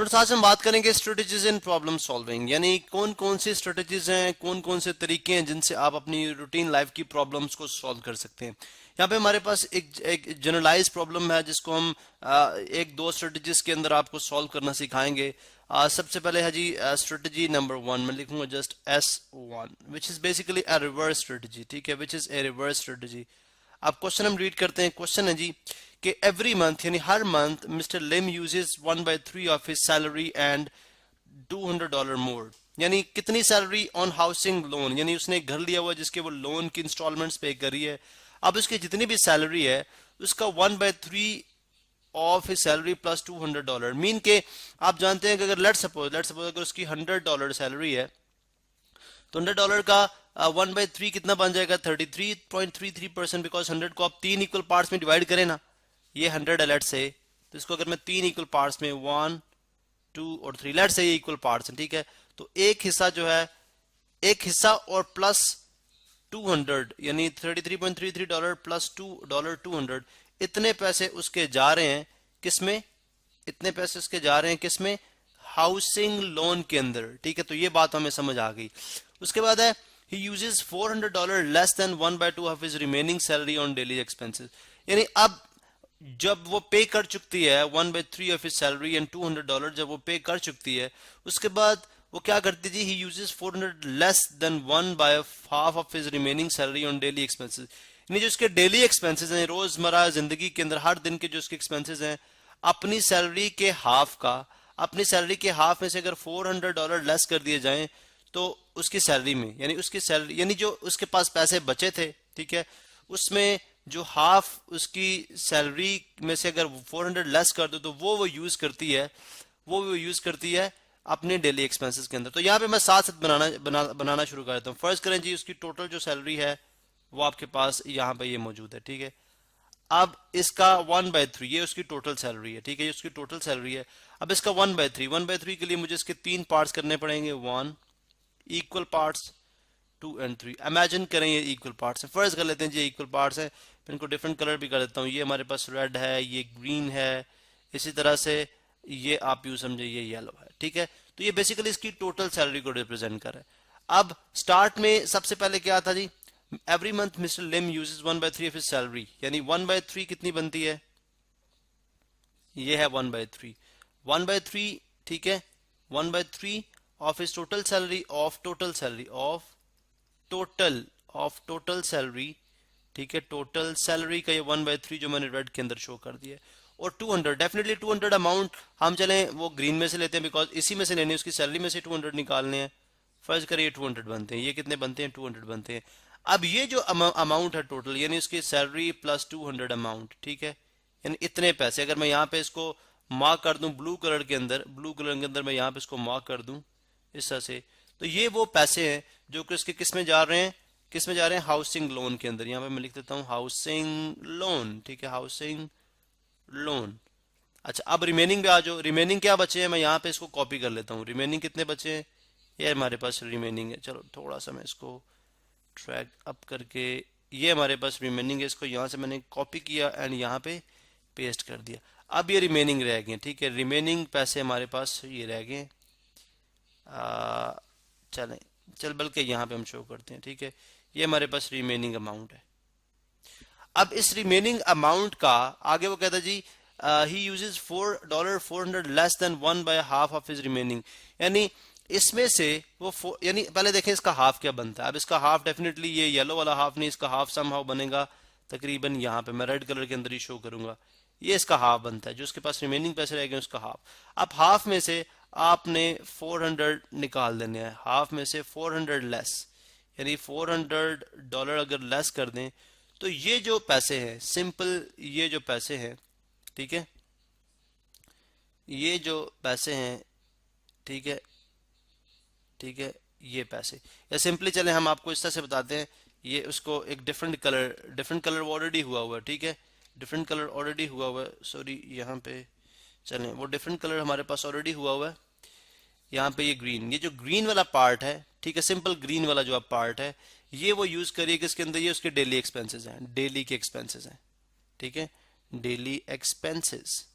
Friends आज हम बात करेंगे स्ट्रेटजीज इन प्रॉब्लम सॉल्विंग, यानी कौन कौन सी स्ट्रेटजीज हैं, कौन कौन से तरीके हैं जिनसे आप अपनी रूटीन लाइफ की प्रॉब्लम्स को सॉल्व कर सकते हैं। यहाँ पे हमारे पास एक जनरलाइज प्रॉब्लम है जिसको हम एक दो स्ट्रेटजीज के अंदर आपको सॉल्व करना सिखाएंगे। सबसे पहले है जी स्ट्रेटजी नंबर 1, मैं लिखूंगा just S1 which is basically a reverse strategy. ठीक है, which is a reverse strategy. अब क्वेश्चन हम रीड करते हैं। क्वेश्चन है जी कि एवरी मंथ यानी हर month mister Lim uses 1/3 of his salary and $200 more, यानी कितनी सैलरी ऑन हाउसिंग लोन, यानी उसने एक घर लिया हुआ जिसके वो लोन की इंस्टॉलमेंट्स पे करी है। अब उसकी जितनी भी सैलरी है उसका 1/3 of his salary plus $200 mean के आप जानते हैं कि अगर लेट सपोज अगर उसकी $100 सैलरी है तो $100 का 1/3 कितना बन जाएगा 33.33%, बिकॉज 100 को आप 3 इक्वल पार्ट्स में डिवाइड करें ना, ये 100 है लेट से, तो इसको अगर मैं 3 इक्वल पार्ट्स में 1 2 और 3 लेट से ये इक्वल पार्ट्स हैं। ठीक है, तो एक हिस्सा जो है एक हिस्सा और प्लस 200 यानी $33.33 प्लस $200 इतने पैसे उसके जा रहे हैं किसमें, इतने पैसे उसके जा रहे हैं किसमें, हाउसिंग लोन के अंदर। ठीक है, तो ये बात हमें समझ आ गई। उसके बाद है he uses $400 less than 1/2 of his remaining salary on daily expenses, यानी अब जब वो पे कर चुकती है 1/3 ऑफ हिज सैलरी एंड $200 जब वो पे कर चुकती है उसके बाद वो क्या करती जी, he uses 400 less than 1/2 of his remaining salary on daily expenses, यानी जो उसके डेली एक्सपेंसेस हैं रोजमर्रा जिंदगी के अंदर हर दिन के जो उसके एक्सपेंसेस हैं अपनी सैलरी के हाफ का, अपनी सैलरी के हाफ में से अगर $400 लेस कर दिए जाएं तो उसकी सैलरी में यानी उसकी सैलरी यानी जो उसके पास पैसे बचे थे, ठीक है, उसमें जो हाफ उसकी सैलरी में से अगर 400 लेस कर दो तो वो यूज करती है अपने डेली एक्सपेंसेस के अंदर। तो यहाँ पे मैं साथ साथ बनाना शुरू कर देता हूँ। फर्स्ट करें जी उसकी टोटल जो सैलरी है वो आपके पास यहाँ पे ये मौजूद है। ठीक है, अब इसका 1/3 ये उसकी टोटल सैलरी है। ठीक है, ये उसकी टोटल सैलरी है। अब इसका 1/3 के लिए मुझे इसके 3 पार्ट्स करने पड़ेंगे, 1 इक्वल पार्ट्स 2 एंड 3। इमेजिन करें ये इक्वल पार्ट्स हैं, फर्ज कर लेते हैं जी इक्वल पार्ट्स हैं, फिर इनको डिफरेंट कलर भी कर देता हूँ। ये हमारे पास रेड है, ये ग्रीन है, इसी तरह से ये आप यूं समझे ये येलो है। ठीक है, तो ये बेसिकली इसकी टोटल सैलरी को रिप्रेजेंट कर रहा है। अब स्टार्ट में सबसे पहले क्या था जी, every month mister Lim uses 1/3 of his salary, यानी 1/3 कितनी बनती है, ये है 1/3 1/3। ठीक है, 1/3 of his total salary of total salary. ठीक है, टोटल सैलरी का ये 1/3 जो मैंने रेड के अंदर शो कर दिया है। और 200 डेफिनेटली 200 अमाउंट हम चलें वो ग्रीन में से लेते हैं बिकॉज इसी में से लेने, उसकी सैलरी में से 200 निकालने हैं। फर्ज करिए 200 बनते हैं, ये कितने बनते हैं 200 बनते हैं। अब ये जो अमाउंट है टोटल यानी उसकी सैलरी प्लस 200 अमाउंट, ठीक है, यानी इतने पैसे अगर मैं यहाँ पे इसको मार्क कर दूं ब्लू कलर के अंदर मैं यहाँ पे इसको मार्क कर दूं इस तरह से, तो ये वो पैसे हैं जो कि उसके किस में जा रहे हैं हाउसिंग लोन के अंदर। यहाँ पे मैं लिख देता हूँ हाउसिंग लोन। ठीक है, हाउसिंग लोन। अच्छा, अब रिमेनिंग पे आ जाओ, रिमेनिंग क्या बचे हैं, मैं यहाँ पे इसको कॉपी कर लेता हूँ। रिमेनिंग कितने बचे हैं, ये हमारे पास रिमेनिंग है। चलो थोड़ा सा मैं इसको ट्रैक अप करके, ये हमारे पास रिमेनिंग है, इसको यहाँ से मैंने कॉपी किया एंड यहाँ पे पेस्ट कर दिया। अब ये रिमेनिंग रह गए। ठीक है, रिमेनिंग पैसे हमारे पास ये रह गए। चल बल्कि यहाँ पे हम शो करते हैं। ठीक है, ये हमारे पास रिमेनिंग अमाउंट है। अब इस रिमेनिंग अमाउंट का आगे वो कहता है जी he uses $400 less than 1/2 of his remaining, यानी इसमें से वो यानी पहले देखें इसका हाफ क्या बनता है। अब इसका हाफ डेफिनेटली ये येलो वाला हाफ नहीं, इसका हाफ समहाउ बनेगा तकरीबन यहाँ पे मैं रेड कलर के अंदर ही शो करूंगा, ये इसका हाफ बनता है, जो उसके पास रिमेनिंग पैसे रह गए उसका हाफ। अब हाफ में से आपने 400 निकाल देने हैं, हाफ में से 400 लेस, यानी $400 अगर लेस कर दें तो ये जो पैसे हैं सिंपल, ये जो पैसे हैं, ठीक है, ये जो पैसे हैं, ठीक है, ठीक है, ये पैसे या सिंपली चले हम आपको इस तरह से बताते हैं, ये उसको एक डिफरेंट कलर वो ऑलरेडी हुआ है। ठीक है, डिफरेंट कलर ऑलरेडी हुआ हुआ है, सॉरी यहाँ पे चलें, वो डिफरेंट कलर हमारे पास ऑलरेडी हुआ है। यहाँ पे ये जो ग्रीन वाला पार्ट है, ठीक है, सिंपल ग्रीन वाला जो पार्ट है, ये वो यूज करिए किसके अंदर, ये उसके डेली एक्सपेंसेस हैं, डेली के एक्सपेंसेस हैं। ठीक है, डेली एक्सपेंसेस।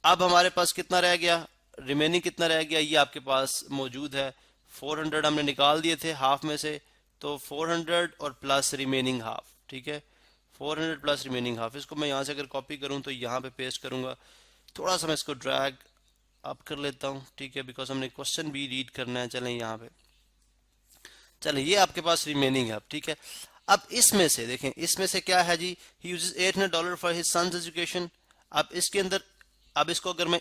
अब हमारे पास कितना रह गया, रिमेनिंग कितना रह गया ये आपके पास मौजूद है। 400 हमने निकाल दिए थे हाफ में से, तो 400 और प्लस रिमेनिंग हाफ, ठीक है। 400 प्लस रिमेनिंग हाफ, इसको मैं यहाँ से अगर कॉपी करूँ तो यहाँ पे पेस्ट करूँगा। थोड़ा सा मैं इसको ड्रैग अप कर लेता हूँ, ठीक है, बिकॉज हमने क्वेश्चन भी रीड करना है। चलें यहाँ पे, चलें ये आपके पास रिमेनिंग है अब, ठीक है। अब इसमें से देखें, इसमें से क्या है जी, he uses $800 for his sons education. अब इसके अंदर, अब इसको अगर मैं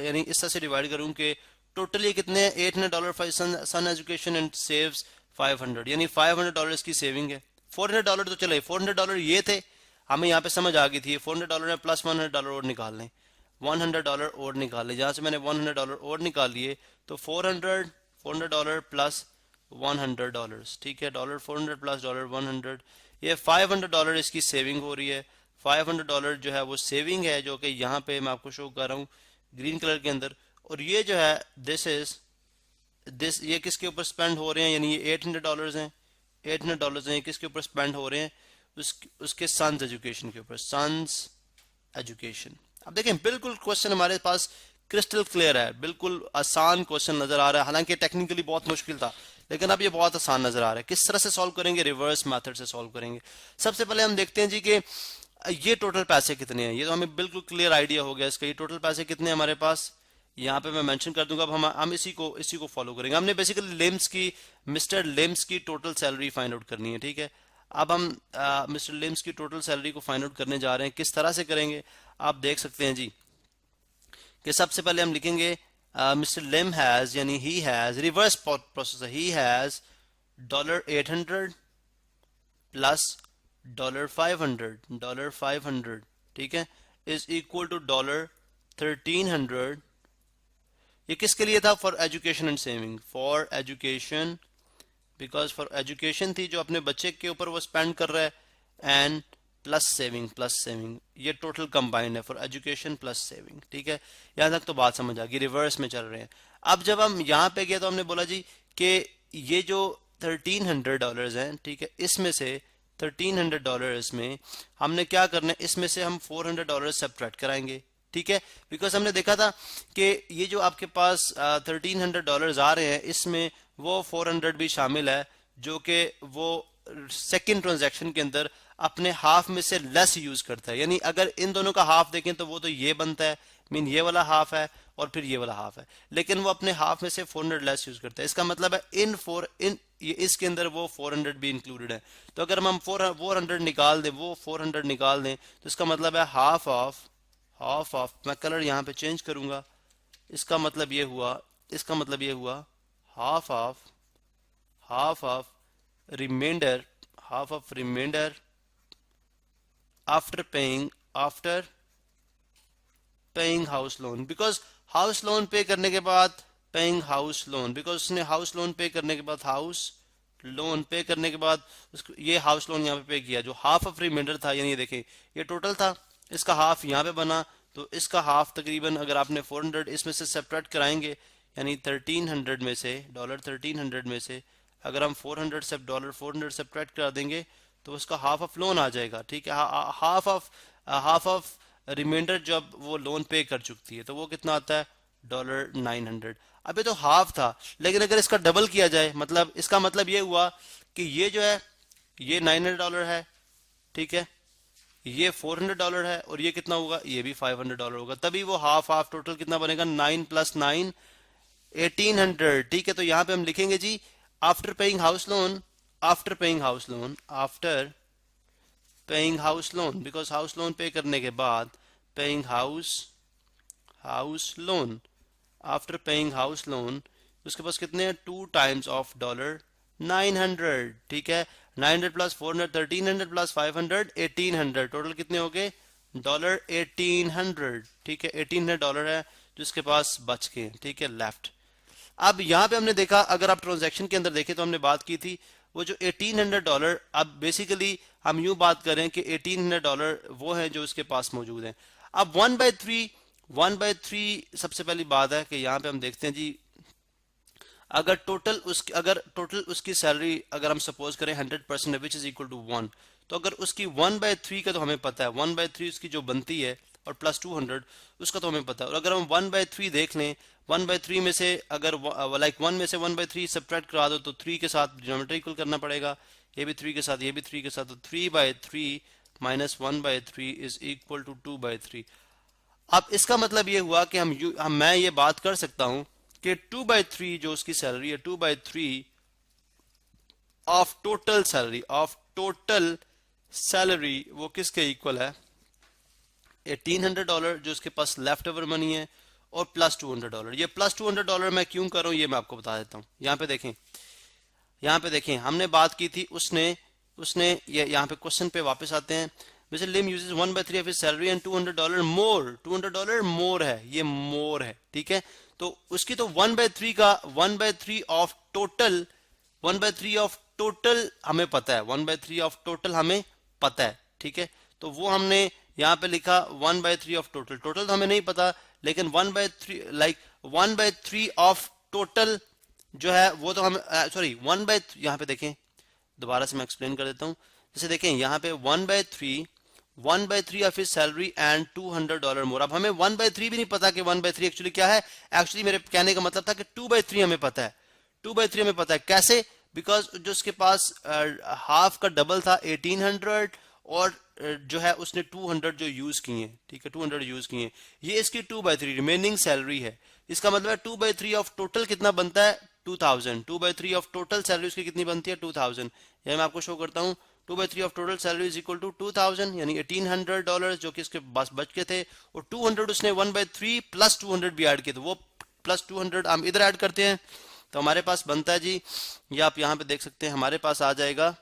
यानी इस तरह से डिवाइड करूं कि टोटल ये कितने हैं, $800 for son education and saves 500, यानी $500 की सेविंग है। $400 तो चले, $400 ये थे, हमें यहाँ पे समझ आ गई थी, $400 है प्लस $100 और निकाल लें, $100 और निकाल लें। जहाँ से मैंने $100 और निकाल लिए तो $400 प्लस $100, ठीक है, $400 प्लस $100, ये $500 इसकी सेविंग हो रही है। $500 जो है वो सेविंग है, जो कि यहाँ पे मैं आपको शो कर रहा हूँ ग्रीन कलर के अंदर। और ये जो है दिस ये किसके ऊपर स्पेंड हो रहे हैं, यानी ये $800 हैं, $800 हैं, ये किसके ऊपर स्पेंड हो रहे हैं, उसके सन्स एजुकेशन के ऊपर, सन्स एजुकेशन। अब देखें बिल्कुल क्वेश्चन हमारे पास क्रिस्टल क्लियर है, बिल्कुल आसान क्वेश्चन नजर आ रहा है, हालांकि टेक्निकली बहुत मुश्किल था, लेकिन अब ये बहुत आसान नजर आ रहा है। किस तरह से सॉल्व करेंगे, रिवर्स मेथड से सॉल्व करेंगे। सबसे पहले हम देखते हैं जी कि ये टोटल पैसे कितने हैं, ये तो हमें बिल्कुल क्लियर आइडिया हो गया इसका। ये टोटल पैसे कितने हैं हमारे पास, यहाँ पे मैं मेंशन कर दूंगा। अब हम इसी को फॉलो करेंगे। हमने बेसिकली लिम्स की, मिस्टर लिम्स की टोटल सैलरी फाइंड आउट करनी है, ठीक है। अब हम मिस्टर लिम्स की टोटल सैलरी को फाइंड आउट करने जा रहे हैं। किस तरह से करेंगे आप देख सकते हैं जी, कि सबसे पहले हम लिखेंगे मिस्टर लिम हैज, यानी he has, reverse process, he has $800 plus $500, ठीक है, इज इक्वल टू $1300। ये किसके लिए था, for education and saving, for education, because for education थी जो अपने बच्चे के ऊपर वो स्पेंड कर रहा है, एंड प्लस सेविंग, ये टोटल कंबाइंड है, फॉर एजुकेशन प्लस सेविंग, ठीक है। यहां तक तो बात समझ आ गई, रिवर्स में चल रहे हैं। अब जब हम यहाँ पे गए तो हमने बोला जी कि ये जो $1300 हैं, ठीक है, इसमें से $1300 में हमने क्या करना है, इसमें से हम $400 सब्ट्रैक्ट कराएंगे, ठीक है, बिकॉज हमने देखा था कि ये जो आपके पास $1300 आ रहे हैं, इसमें वो 400 भी शामिल है, जो कि वो सेकेंड ट्रांजैक्शन के अंदर अपने हाफ में से लेस यूज करता है। यानी अगर इन दोनों का हाफ देखें तो वो तो ये बनता है, मीन ये वाला हाफ है और फिर ये वाला हाफ है, लेकिन वो अपने हाफ में से 400 लेस यूज करता है। इसका मतलब है इन ये इसके अंदर वो 400 भी इंक्लूडेड है। तो अगर हम 400 निकाल दें, वो 400 निकाल दें, तो इसका मतलब है हाफ ऑफ, मैं कलर यहाँ पे चेंज करूंगा, इसका मतलब ये हुआ, half of remainder, after paying house loan, because house loan pay करने के बाद पेइंग हाउस लोन, बिकॉज उसने हाउस लोन पे करने के बाद उसको ये हाउस लोन यहाँ पे किया, जो हाफ ऑफ रिमाइंडर था, यानी ये देखें ये टोटल था, इसका हाफ यहाँ पे बना, तो इसका हाफ तकरीबन अगर आपने 400 इसमें से सेपरेट कराएंगे, यानी $1300 में से अगर हम $400 सेपरेट करा देंगे तो उसका हाफ ऑफ लोन आ जाएगा, ठीक है। हाफ ऑफ रिमाइंडर जब वो लोन पे कर चुकती है तो वो कितना आता है, $900। अब ये तो हाफ था, लेकिन अगर इसका डबल किया जाए, मतलब इसका मतलब ये हुआ कि ये जो है ये $900 है, ठीक है, ये $400 है, और ये कितना होगा, ये भी $500 होगा, तभी वो हाफ टोटल कितना बनेगा, 9 + 9 1800, ठीक है। तो यहां पे हम लिखेंगे जी after paying house loan, because house loan pay करने के बाद paying house loan, after paying house loan, उसके पास कितने हैं, 2 टाइम्स ऑफ $900, ठीक है। 900 प्लस 400 1300 प्लस 500 1800, टोटल कितने हो गए, $1800, ठीक है। $1800 है जो इसके पास बच गए, ठीक है, लेफ्ट। अब यहां पे हमने देखा, अगर आप ट्रांजैक्शन के अंदर देखें तो हमने बात की थी वो जो $1800, अब बेसिकली हम यूं बात करें कि $1800 वो है जो उसके पास मौजूद है। अब 1/3 सबसे पहली बात है कि यहां पे हम देखते हैं जी, अगर टोटल उसकी सैलरी अगर हम सपोज करें 100% विच इज इक्वल टू 1, तो अगर उसकी 1/3 का तो हमें पता है, 1/3 उसकी जो बनती है और प्लस 200, उसका तो हमें पता है। और अगर हम 1/3 देख लें, 1/3 में से अगर लाइक 1 में से 1/3 सब्ट्रैक्ट करा दो तो 3 के साथ डिनोमिनेटर इक्वल करना पड़ेगा, ये भी 3 के साथ, ये भी 3 के साथ, तो 3/3 माइनस 1/3 इज इक्वल टू 2/3। अब इसका मतलब ये हुआ कि मैं ये बात कर सकता हूं कि 2/3 जो उसकी सैलरी है, 2/3 ऑफ टोटल सैलरी वो किसके इक्वल है, $1800 जो उसके पास लेफ्ट ओवर मनी है, और प्लस $200। ये प्लस $200 मैं क्यों कर रहा हूं ये मैं आपको बता देता हूं। यहाँ पे देखें हमने बात की थी, उसने उसने ये यहाँ पे क्वेश्चन पे वापस आते हैं। Mister Lim uses 1/3 of his salary and $200 more, $200 more है, ये मोर है, ठीक है। तो उसकी तो 1/3 का 1/3 ऑफ टोटल, 1/3 ऑफ टोटल हमें पता है, 1/3 ऑफ टोटल हमें पता है, ठीक है। तो वो हमने यहाँ पे लिखा 1/3 ऑफ टोटल, टोटल तो हमें नहीं पता, लेकिन 1/3 लाइक 1/3 ऑफ टोटल जो है वो तो हम सॉरी 1/3, यहाँ पे देखें दोबारा से मैं एक्सप्लेन कर देता हूँ। जैसे देखें यहाँ पे 1/3 ऑफ हिज सैलरी एंड $200 मोर। अब हमें 1/3 भी नहीं पता कि 1/3 एक्चुअली क्या है। एक्चुअली मेरे कहने का मतलब था कि 2/3 हमें पता है, 2/3 हमें पता है कैसे, बिकॉज जो उसके पास हाफ का डबल था 1800, और जो है उसने 200 जो यूज किए हैं, ठीक है, 200 यूज किए हैं, ये इसकी 2/3 रिमेनिंग सैलरी है। इसका मतलब है 2/3 ऑफ टोटल कितना बनता है, 2000। 2/3 ऑफ टोटल सैलरी उसकी कितनी बनती है, 2000। ये मैं आपको शो करता हूँ, 2/3 of total salary is equal to 2000, यानी $1800 जो कि इसके पास बच के थे, और 200 उसने 1/3 प्लस 200 भी ऐड किए, तो वो प्लस 200 हम इधर ऐड करते हैं, तो हमारे पास बनता है जी, ये आप यहाँ पे देख सकते हैं, हमारे पास आ जाएगा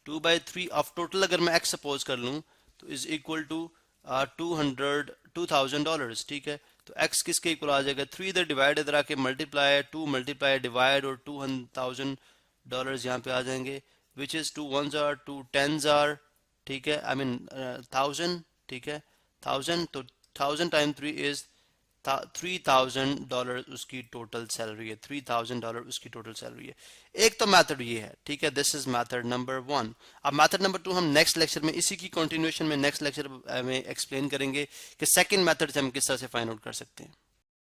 2/3 ऑफ टोटल, अगर मैं x सपोज कर लूं तो इज इक्वल टू $2000, ठीक है। तो x किसके इक्वल आ जाएगा, 3 इधर डिवाइड, इधर आके मल्टीप्लाई, 2 मल्टीप्लाई डिवाइड, और $2000 यहाँ पे आ जाएंगे, which is 2 1s are 2 10s are, ठीक है, आई मीन 1000, ठीक है, 1000, तो 1000 टाइम 3 इज $3000 उसकी टोटल सैलरी है, $3000 उसकी टोटल सैलरी है। एक तो मेथड ये है, ठीक है, दिस इज मेथड नंबर 1। अब मेथड नंबर 2 हम नेक्स्ट लेक्चर में, इसी की कंटिन्यूएशन में नेक्स्ट लेक्चर में एक्सप्लेन करेंगे कि सेकंड मेथड से हम किस तरह से फाइंड आउट कर सकते हैं।